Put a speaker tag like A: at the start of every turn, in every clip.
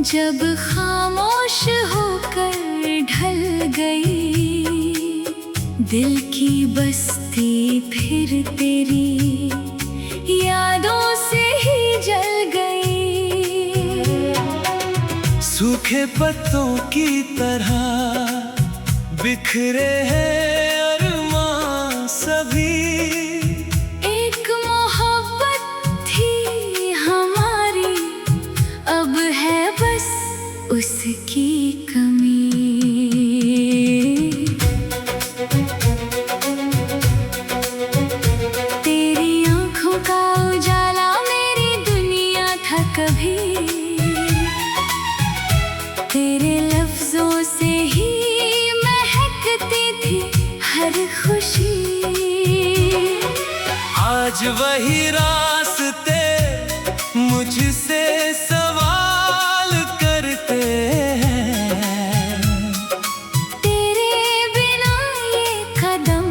A: जब खामोश होकर ढल गई दिल की बस्ती, फिर तेरी यादों से ही जल गई।
B: सूखे पत्तों की तरह बिखरे हैं अरमां सभी।
A: एक मोहब्बत थी हमारी, अब है बस उसकी कमी। तेरी आंखों का उजाला मेरी दुनिया था कभी, तेरे लफ्जों से ही महकती थी हर खुशी।
B: आज वही रास्ते मुझसे सवाल करते हैं,
A: तेरे बिना ये कदम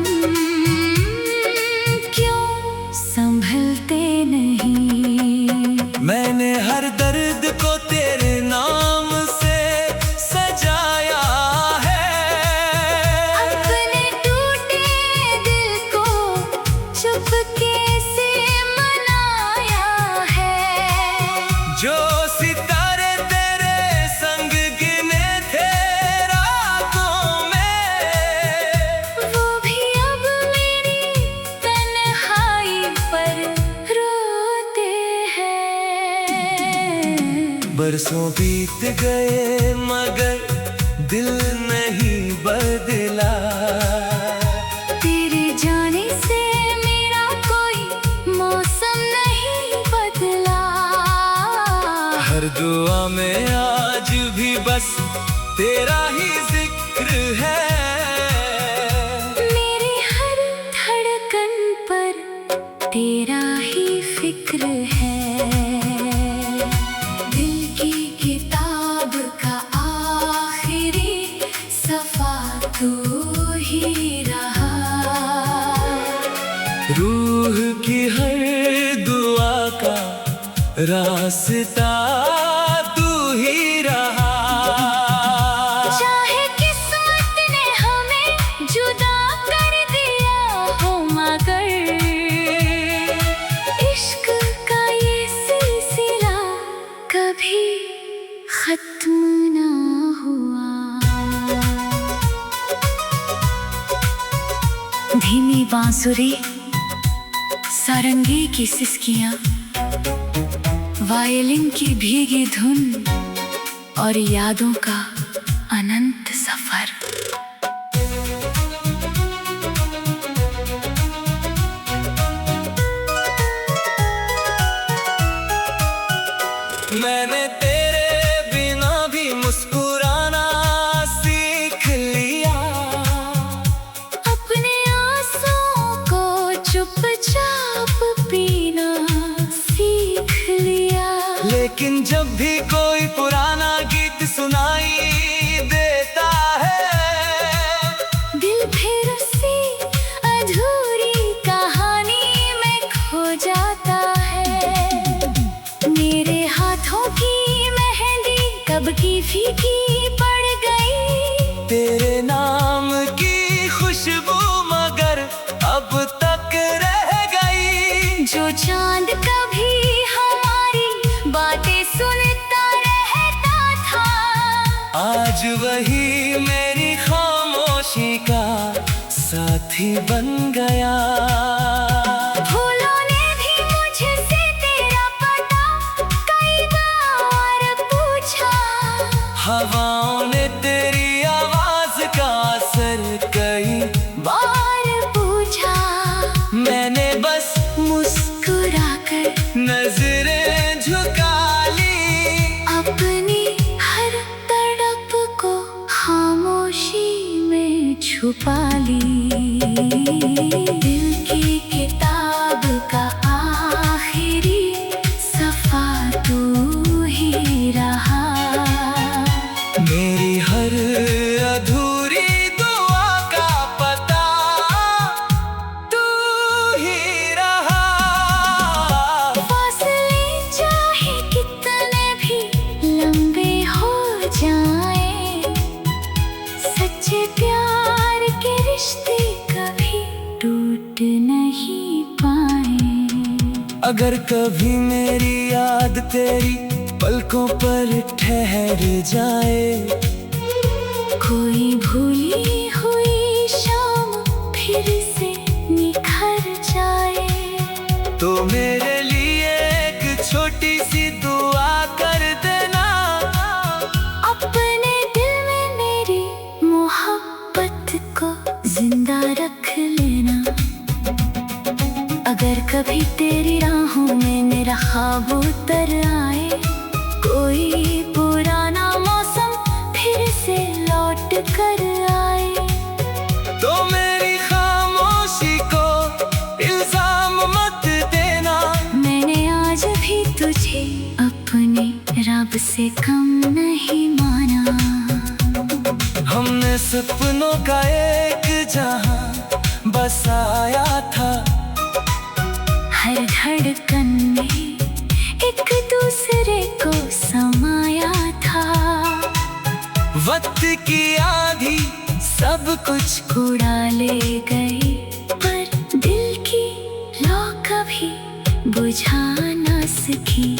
A: क्यों संभलते नहीं।
B: मैंने हर दर्द को तेरे नाम से सजाया है,
A: अपने टूटे दिल को चुपके से मनाया है।
B: जो सितारे तेरे संग गिने थे रातों में,
A: वो भी अब मेरी तन्हाई पर रोते हैं।
B: बरसों बीत गए मगर दिल नहीं बदला।
A: तेरे जाने से मेरा कोई मौसम नहीं बदला।
B: हर दुआ में आज भी बस तेरा ही जिक्र है।
A: मेरी हर धड़कन पर तेरा ही फिक्र है। दिल की किताब का आखिरी सफा तू ही रहा।
B: रूह की हर दुआ का रास्ता तू ही रहा।
A: चाहे किस्मत ने हमें जुदा कर दिया हो, मगर इश्क का ये सिलसिला कभी खत्म ना हुआ। धीमी बांसुरी, सारंगी की सिसकियां, वायलिन की भीगी धुन और यादों का अनंत सफर।
B: मैंने तेरे बिना भी मुस्कुराना सीख लिया,
A: अपने आंसुओं को चुपचाप पीना सीख लिया।
B: लेकिन जब भी कोई पुराना गीत सुनाई देता है,
A: दिल फिर उसी अधूरी कहानी में खो जाता है। मेरे हाथों की मेहंदी कब की फीकी पड़ गई।
B: तेरे नाम की खुशबू मगर अब तक रह गई।
A: जो चांद कभी हमारी बातें सुनता रहता था,
B: आज वही मेरी खामोशी का साथी बन गया।
A: फूलों ने भी मुझसे तेरा पता कई बार पूछा।
B: हवाओं ने तेरी आवाज का असर कई
A: बार पूछा।
B: मैंने बस
A: मुस्कुराकर
B: नजरें झुका ली,
A: अपनी हर तड़प को खामोशी में छुपा ली। दिल की किताब का आखिरी सफा तू ही रहा।
B: मेरी हर अधूरी दुआ का पता तू ही रहा।
A: फासले चाहे कितने भी लंबे
B: अगर कभी मेरी याद तेरी पलकों पर ठहर जाए,
A: कोई भूली हुई शाम फिर से निखर जाए,
B: तो मेरे लिए एक छोटी सी दुआ कर देना।
A: अपने दिल में मेरी मोहब्बत को जिंदा रख लेना। अगर कभी तेरी राहों में मेरा ख्वाब उतर आए, कोई पुराना मौसम फिर से लौट कर आए,
B: तो मेरी खामोशी को इल्जाम मत देना।
A: मैंने आज भी तुझे अपने रब से कम नहीं माना।
B: हमने सपनों का एक जहां बसाया था,
A: हर धड़कन में एक दूसरे को समाया था।
B: वक्त की आंधी सब कुछ
A: उड़ा ले गई, पर दिल की लौ कभी बुझा न सकी।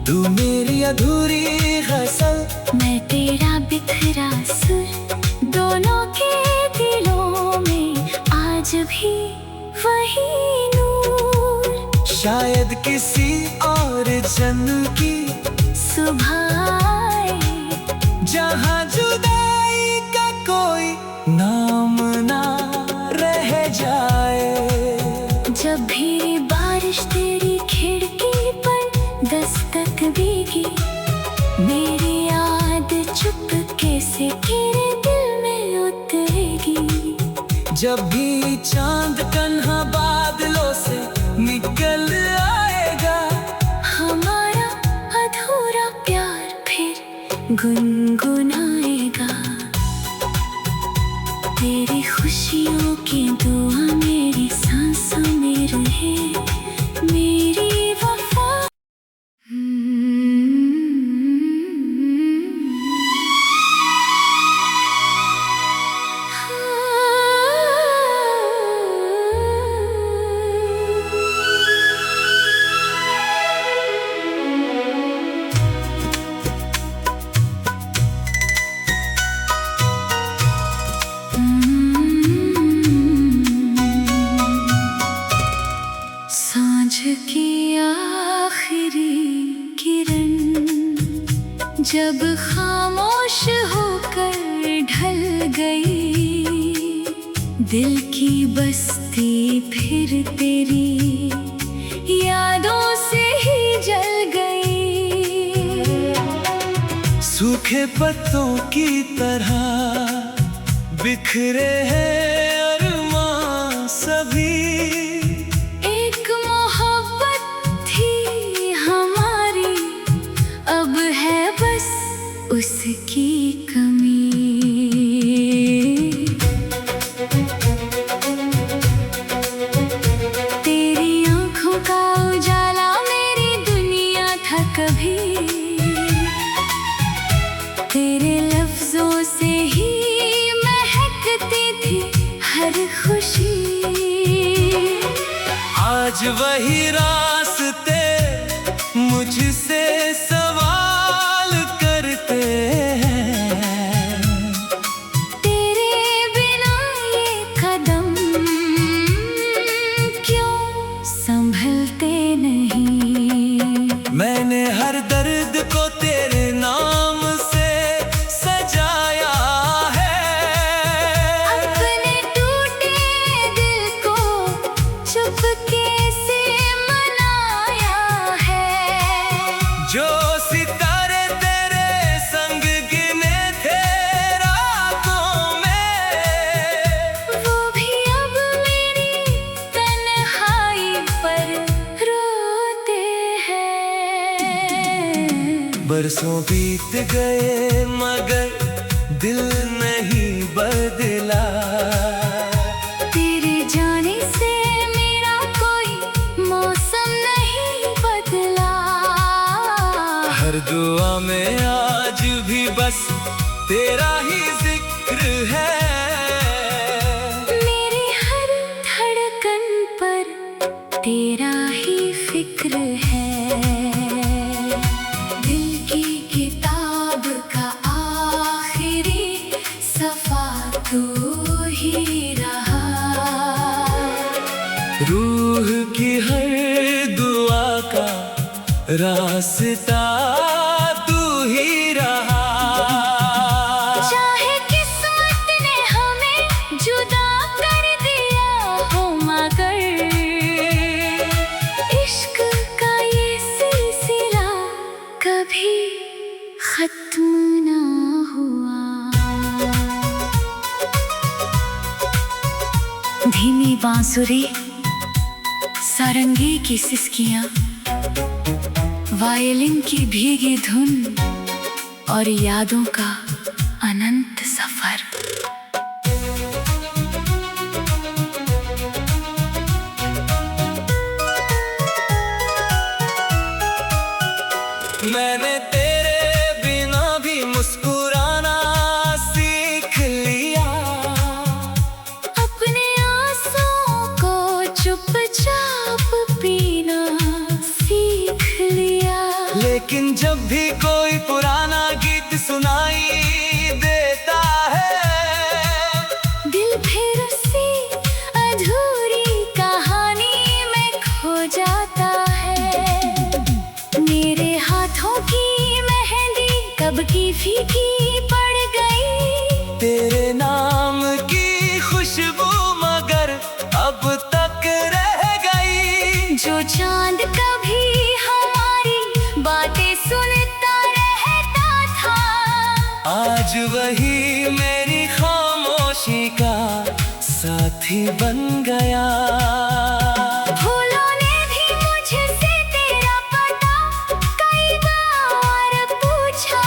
B: तू मेरी अधूरी गज़ल,
A: मैं तेरा बिखरा सुर, दोनों के दिलों में आज भी वही नूर।
B: शायद किसी और जन्म की
A: सुबह आए,
B: जहां जुदाई का कोई नाम ना रह जाए।
A: जब भी बारिश तेरी खिड़की पर दस्तक देगी, मेरी याद चुपके से तेरे दिल में उतरेगी।
B: जब भी चांद कन्हा बादलों से निकल आएगा,
A: हमारा अधूरा प्यार फिर गुनगुनाएगा। तेरी खुशियों की दुआ मेरी सांसों में रहे, मेरी वफा। सांझ की आखिरी किरण जब खामोश होकर ढल गई, दिल की बस्ती फिर तेरी यादों से ही जल गई।
B: सूखे पत्तों की तरह बिखरे हैं अरमां सभी।
A: एक मोहब्बत थी हमारी, अब है बस उसकी कमी। तेरी आंखों का उजाला मेरी दुनिया था कभी, तेरे लफ्जों से ही महकती थी हर खुशी।
B: आज वही रास्ते मुझसे सवाल करते हैं,
A: तेरे बिना ये कदम क्यों संभलते नहीं।
B: मैंने हर दर्द को तेरे नाम से सजाया है,
A: अपने टूटे दिल को चुपके से मनाया है।
B: जो सितारे तेरे संग गिने थे रातों में,
A: वो भी अब मेरी तन्हाई पर रोते हैं।
B: बरसों बीत गए मगर दिल नहीं बदला,
A: तेरे जाने से मेरा कोई मौसम नहीं बदला।
B: हर दुआ में आज भी बस तेरा ही जिक्र है।
A: मेरी हर धड़कन पर तेरा ही फिक्र
B: रास्ता तू ही रहा।
A: चाहे किस्मत ने हमें जुदा कर दिया हो, मगर इश्क का ये सिलसिला कभी खत्म ना हुआ। धीमी बांसुरी, सारंगी की सिसकियां, वायलिन की भीगी धुन और यादों का अनंत सफर।
B: मैंने तेरे बिना भी मुस्कुराना सीख लिया,
A: अपने आंसुओं को चुपचाप पीना सीख लिया।
B: लेकिन जब भी कोई पुराना गीत सुनाई देता है,
A: दिल फिर उसी अधूरी कहानी में खो जाता है। मेरे हाथों की मेहंदी कब की फीकी पड़ गई,
B: तेरे नाम की खुशबू मगर अब तक रह गई।
A: जो चांद कभी हमारी बातें सुनता रहता था,
B: आज वही मेरी खामोशी का साथी बन गया।
A: फूलों ने भी मुझसे तेरा पता कई बार पूछा,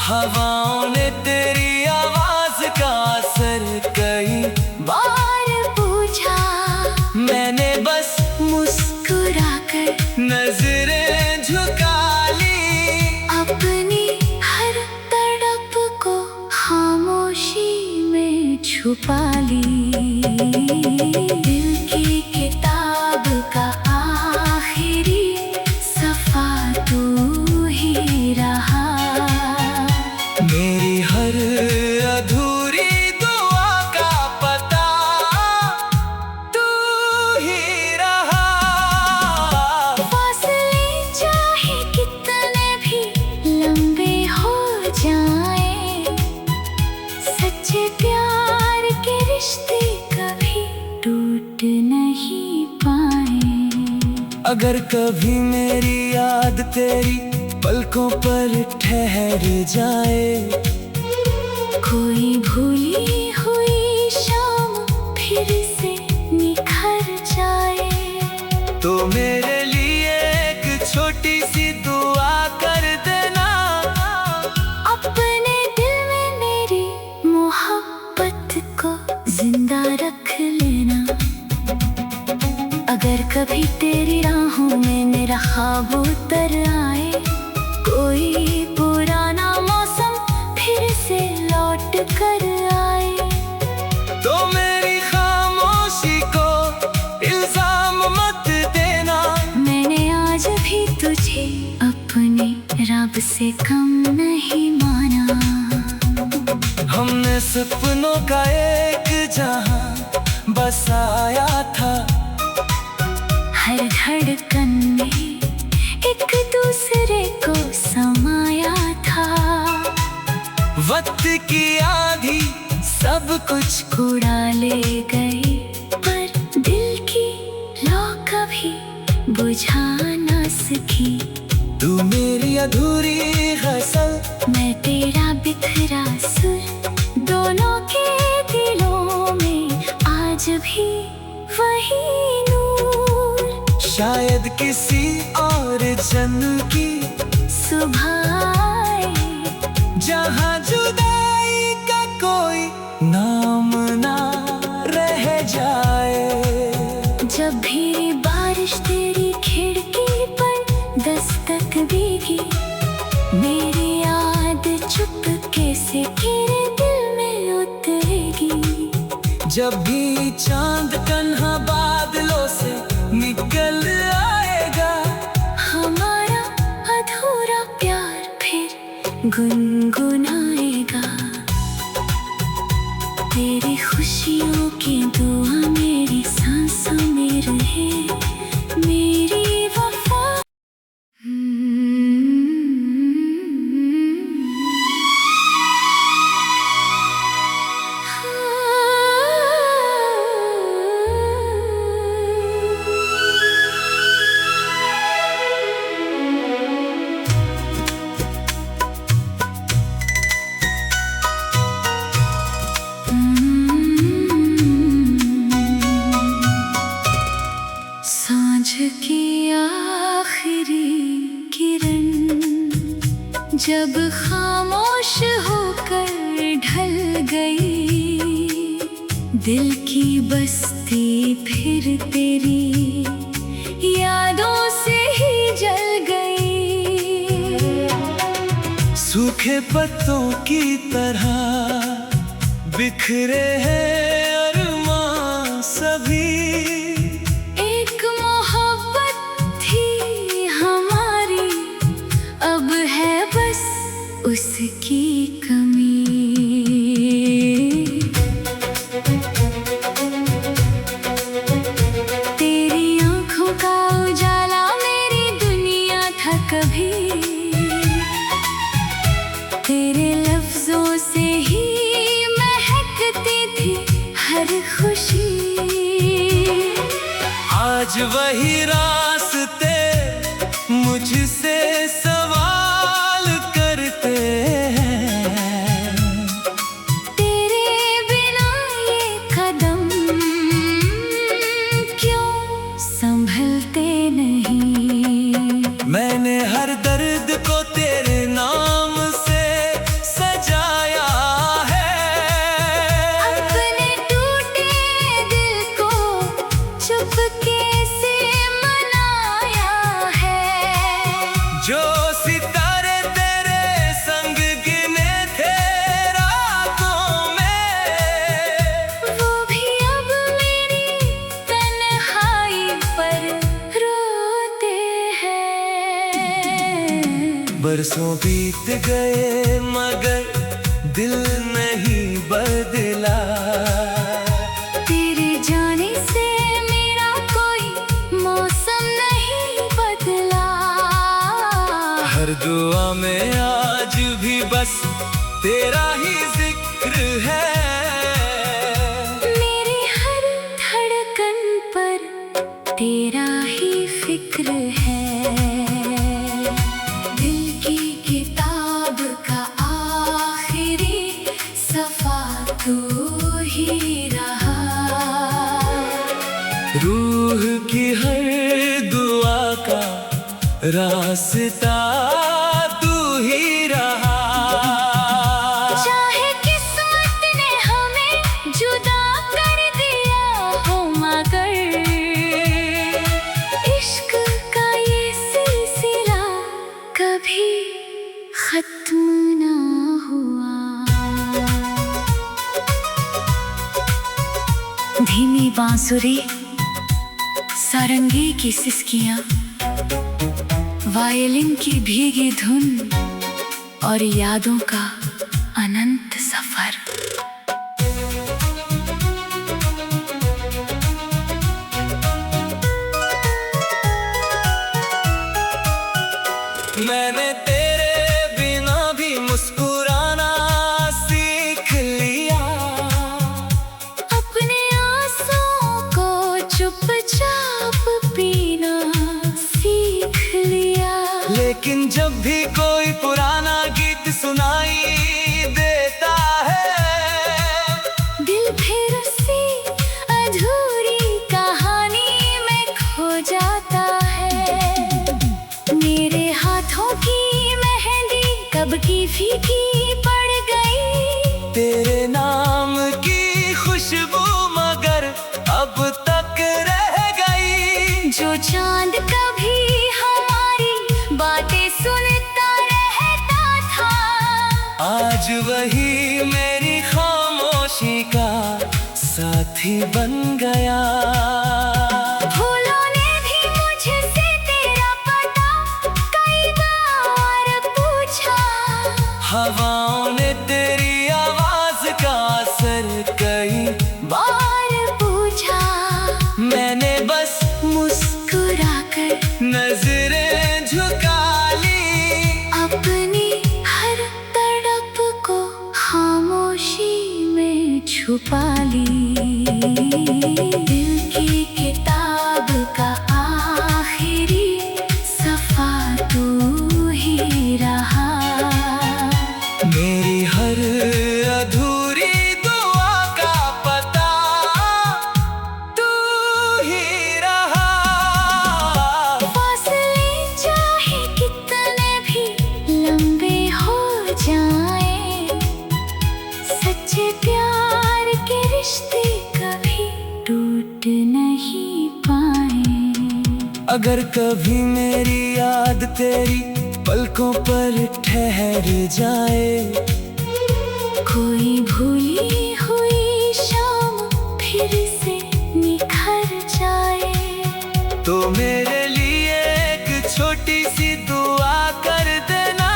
B: हवाओं ने तेरी आवाज का असर कई
A: बार पूछा।
B: मैंने बस
A: मुस्कुराकर
B: नजरें झुका ली,
A: अपनी हर तड़प को खामोशी में छुपा ली। दिल की किताब का आखिरी सफा तू ही रहा।
B: मेरी हर अधूरी दुआ का पता तू ही रहा।
A: फासले चाहे कितने भी लंबे हो जाएं, सच्चे प्यार के रिश्ते कभी टूट नहीं पाए।
B: अगर कभी मेरी याद तेरी पलकों पर ठहर जाए,
A: कोई भूली हुई शाम फिर से निखर जाए,
B: तो मेरे लिए एक छोटी सी दुआ कर देना।
A: अपने दिल में मेरी मोहब्बत को जिंदा रख लेना। अगर कभी तेरी राहों में मेरा ख्वाब उतर आए, कोई पुराना मौसम फिर से लौट कर आए,
B: तो मेरी खामोशी को इल्जाम मत देना।
A: मैंने आज भी तुझे अपने रब से कम नहीं माना।
B: हमने सपनों का एक जहां बसाया था,
A: हर धड़कन में एक दूसरे को समाया था।
B: वक्त की आंधी सब कुछ
A: उड़ा ले गई, पर दिल की लौ कभी बुझा ना सकी।
B: तू मेरी अधूरी गज़ल,
A: मैं तेरा बिखरा सुर, दोनों के दिलों में आज भी वही नूर।
B: शायद किसी और जन्म की
A: सुबह आए,
B: जहां जुदाई का कोई नाम ना रह जाए।
A: जब भी बारिश तेरी खिड़की पर दस्तक देगी, मेरी याद चुपके से तेरे दिल में उतरेगी।
B: जब भी चांद कन्हा बादलों से निकल आएगा,
A: हमारा अधूरा प्यार फिर गुनगुनाएगा। तेरी खुशियों की दुआ मेरी सांसों में रहे, मेरी वफा। जब खामोश होकर ढल गई दिल की बस्ती, फिर तेरी यादों से ही जल गई।
B: सूखे पत्तों की तरह बिखरे हैं अरमां सभी।
A: एक मोहब्बत थी हमारी, अब है बस उसकी कमी। तेरी आंखों का उजाला मेरी दुनिया था कभी, तेरे लफ्जों से ही महकती थी हर खुशी।
B: आज वही रास्ते मुझसे सवाल करते हैं,
A: तेरे बिना ये कदम क्यों संभलते नहीं।
B: मैंने हर दर्द को तेरे नाम से सजाया है,
A: अपने टूटे दिल को चुपके से मनाया है।
B: जो सितारे तेरे संग गिने थे रातों में,
A: वो भी अब मेरी तन्हाई पर रोते हैं।
B: बरसों बीत गए मगर दिल नहीं बदला,
A: तेरे जाने से मेरा कोई मौसम नहीं बदला।
B: हर दुआ में आज भी बस तेरा ही जिक्र है।
A: मेरी हर धड़कन पर तेरा ही फिक्र है। दिल की किताब का आखिरी सफा तू ही रहा।
B: रूह की हर दुआ का रास्ता तू ही रहा।
A: चाहे किस्मत ने हमें जुदा कर दिया हो, मगर इश्क का ये सिलसिला कभी खत्म ना हुआ। धीमी बांसुरी, सारंगी की सिसकियां, वायलिन की भीगी धुन और यादों का अनंत सफर।
B: मैंने तेरे बिना भी मुस्कुराना सीख लिया,
A: अपने आंसुओं को चुपचाप पीना सीख लिया।
B: लेकिन जब भी कोई पुराना गीत सुनाई देता है,
A: दिल फिर उसी अधूरी कहानी में खो जाता है। मेरे हाथों की मेहंदी कब की फीकी पड़ गई,
B: तेरे नाम की खुशबू मगर अब तक रह गई।
A: जो चांद कभी हमारी बातें सुनता रहता था,
B: आज वही मेरी खामोशी का साथी बन गया।
A: फूलों ने भी मुझसे तेरा पता कई बार पूछा,
B: हवाओं ने तेरी आवाज का असर कई
A: बार पूछा।
B: मैंने बस
A: मुस्कुराकर
B: नजरें झुका ली,
A: अपनी हर तड़प को खामोशी में छुपा ली। दिल की किताब का आखिरी सफा तू ही रहा।
B: मेरी हर अधूरी दुआ का पता तू ही रहा।
A: फासले चाहे कितने भी लंबे
B: अगर कभी मेरी याद तेरी पलकों पर ठहर जाए,
A: कोई भूली हुई शाम फिर से निखर जाए,
B: तो मेरे लिए एक छोटी सी दुआ कर देना।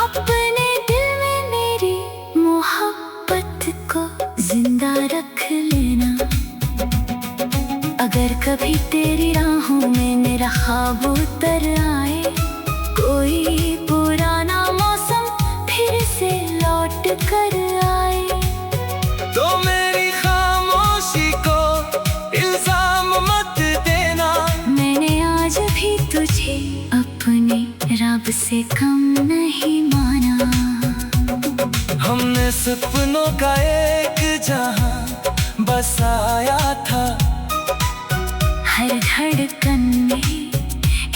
A: अपने दिल में मेरी मोहब्बत को जिंदा रख लेना। अगर कभी तेरी राहों में मेरा ख्वाब उतर आए, कोई पुराना मौसम फिर से लौट कर आए,
B: तो मेरी खामोशी को इल्जाम मत देना।
A: मैंने आज भी तुझे अपने रब से कम नहीं माना।
B: हमने सपनों का एक जहां बसाया था,
A: हर धड़कन में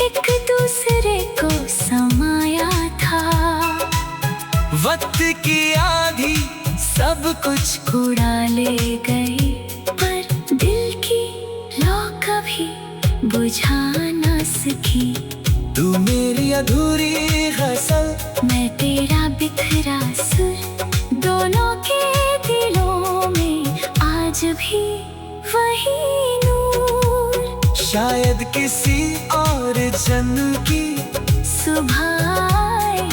A: एक दूसरे को समाया था।
B: वक्त की आंधी सब कुछ
A: उड़ा ले गई, पर दिल की लौ कभी बुझा न सकी।
B: तू मेरी अधूरी गज़ल,
A: मैं तेरा बिखरा सुर, दोनों के दिलों में आज भी वही नूर।
B: शायद किसी और जन्म की
A: सुबह आए,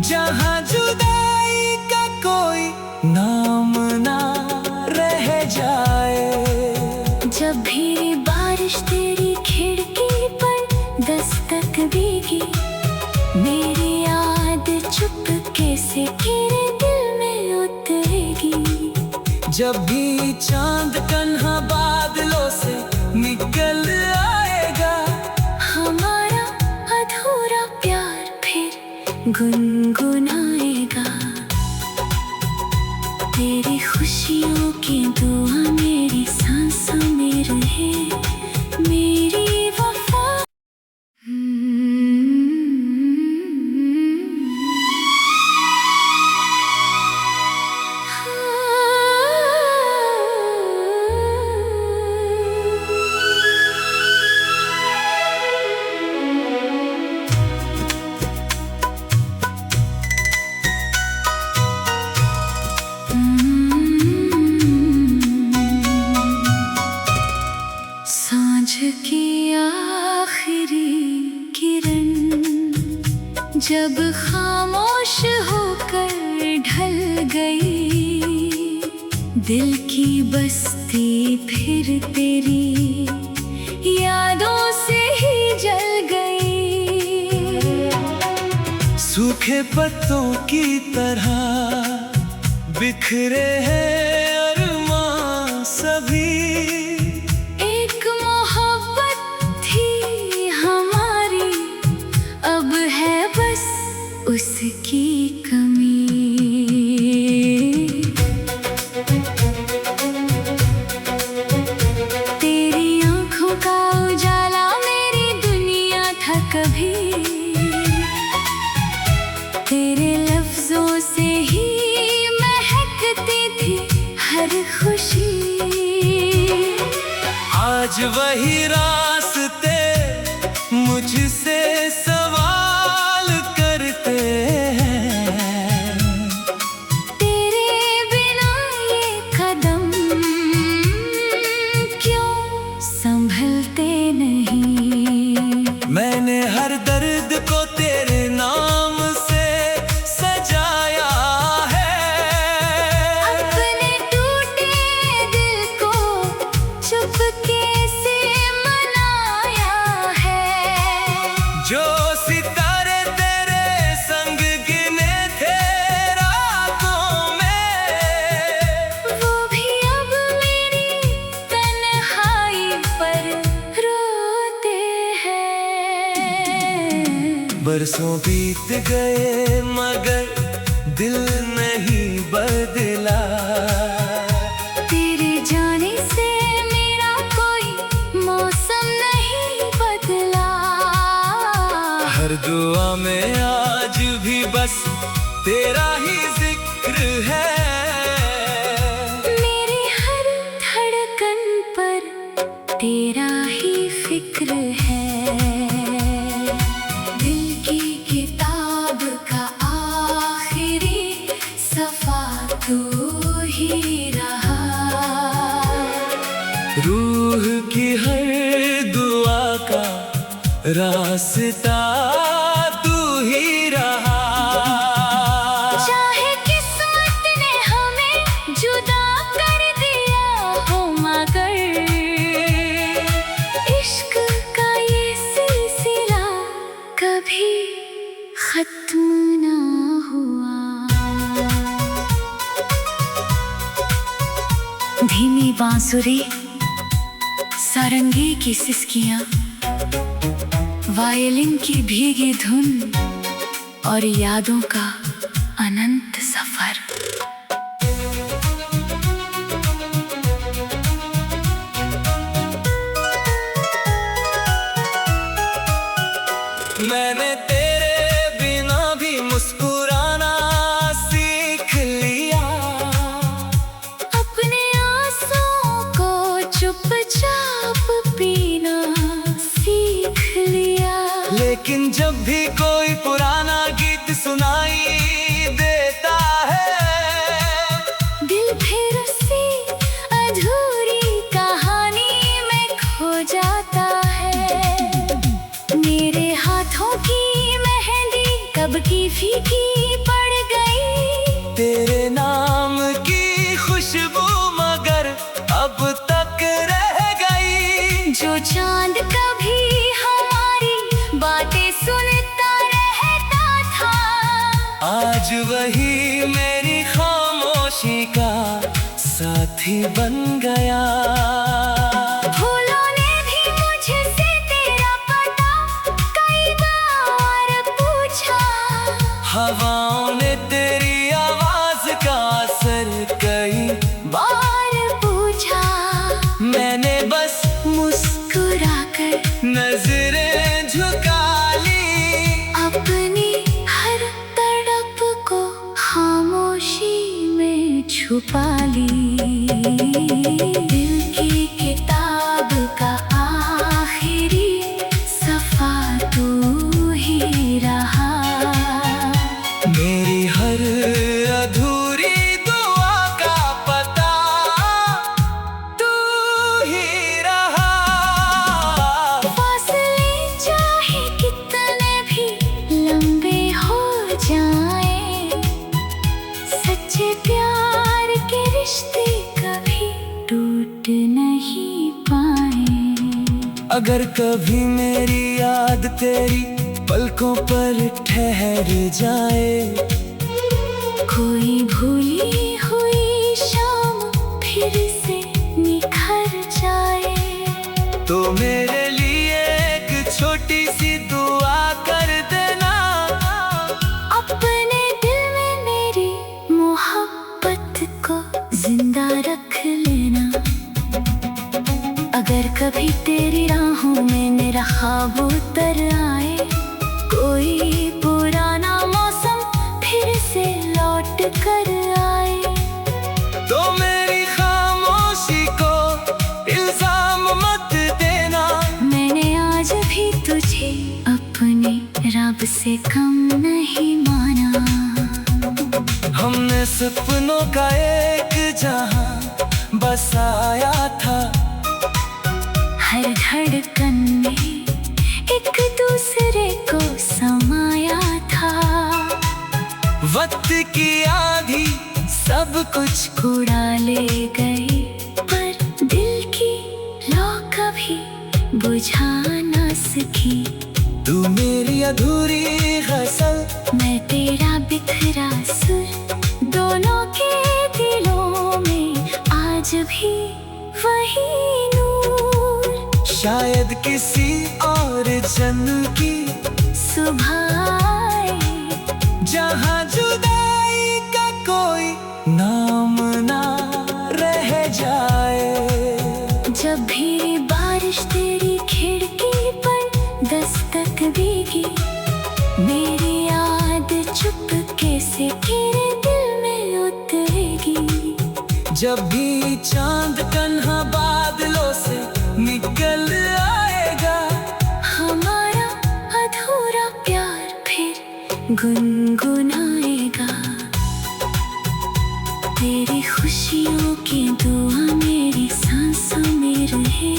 B: जहां जुदाई का कोई नाम ना रह जाए।
A: जब भी बारिश तेरी खिड़की पर दस्तक देगी, मेरी याद चुपके से तेरे दिल में उतरेगी।
B: जब भी चांद कन्हा बादलों से निकल आएगा,
A: हमारा अधूरा प्यार फिर गुनगुनाएगा। तेरी खुशियों की दुआ मेरी सांसों में रहे, मेरी वफा। सांझ की आखिरी किरण जब खामोश होकर ढल गई, दिल की बस्ती फिर तेरी यादों से ही जल गई।
B: सूखे पत्तों की तरह बिखरे हैं अरमां सभी।
A: एक मोहब्बत थी हमारी, अब है बस उसकी कमी। तेरी आंखों का उजाला मेरी दुनिया था कभी, तेरे लफ्जों से ही महकती थी हर खुशी।
B: आज वही रास्ते मुझसे सवाल करते हैं,
A: तेरे बिना ये कदम क्यों संभलते नहीं।
B: मैंने हर दर्द को तेरे नाम से सजाया है,
A: अपने टूटे दिल को चुपके से मनाया है।
B: जो सितारे तेरे संग गिने थे रातों में,
A: वो भी अब मेरी तन्हाई पर रोते हैं।
B: बरसों बीत गए मगर दिल नहीं बदला।
A: तेरे जाने से मेरा कोई मौसम नहीं बदला।
B: हर दुआ में आज भी बस तेरा ही जिक्र है।
A: मेरी हर धड़कन पर तेरा ही फिक्र
B: रास्ता तू ही रहा।
A: चाहे किस्मत ने हमें जुदा कर दिया हो, मगर इश्क का ये सिलसिला कभी खत्म ना हुआ। धीमी बांसुरी, सारंगी की सिसकियां, वायलिन की भीगी धुन और यादों का अनंत सफर।
B: मैंने तेरे बिना भी मुस्कुराना सीख लिया,
A: अपने आंसुओं को चुपचाप पीना सीख लिया।
B: लेकिन जब भी कोई पुराना गीत सुनाई देता है,
A: दिल फिर उसी अधूरी कहानी में खो जाता है। मेरे हाथों की मेहंदी कब की फीकी पड़ गई,
B: तेरे नाम की खुशबू मगर अब तक रह गई।
A: जो चांद कभी हमारी बातें सुनता रहता था,
B: आज वही मेरी खामोशी का साथी बन गया।
A: फूलों ने भी मुझसे तेरा पता कई बार पूछा,
B: हवाओं ने तेरी आवाज का असर कई
A: बार पूछा।
B: मैंने बस
A: मुस्कुराकर
B: नजरें झुका ली,
A: अपनी हर तड़प को खामोशी में छुपा ली। दिल की किताब का आखिरी सफा तू ही रहा।
B: मेरी हर अधूरी दुआ का पता तू ही रहा।
A: फासले चाहे कितने भी लंबे हो जाएं, सच्चे प्यार के रिश्ते कभी टूट नहीं पाए।
B: अगर कभी मेरी याद तेरी पलकों पर ठहर जाए,
A: कोई भूली हुई शाम फिर से निखर जाए,
B: तो मेरे लिए एक छोटी सी दुआ कर देना।
A: अपने दिल में मेरी मोहब्बत को जिंदा रख लेना। अगर कभी तेरी राहों में मेरा ख्वाब उतर आए, कोई पुराना मौसम फिर से लौट कर आए,
B: तो मेरी खामोशी को इल्जाम मत देना।
A: मैंने आज भी तुझे अपने रब से कम नहीं माना।
B: हमने सपनों का एक जहां बसाया था,
A: हर धड़कन में एक दूसरे को समाया था।
B: वक्त की आंधी सब कुछ
A: उड़ा ले गई, पर दिल की लौ कभी बुझा ना सकी।
B: तू मेरी अधूरी गजल,
A: मैं तेरा बिखरा सुर, दोनों के दिलों में आज भी वही नूर।
B: शायद किसी और जन्म की
A: सुबह आए,
B: जहां जुदाई का कोई नाम ना रह जाए।
A: जब भी बारिश तेरी खिड़की पर दस्तक देगी, मेरी याद चुपके से तेरे दिल में उतरेगी।
B: जब भी चांद कन्हा बादलों से निकल आएगा,
A: हमारा अधूरा प्यार फिर गुनगुनाएगा। तेरी खुशियों की दुआ मेरी सांसों में रहे।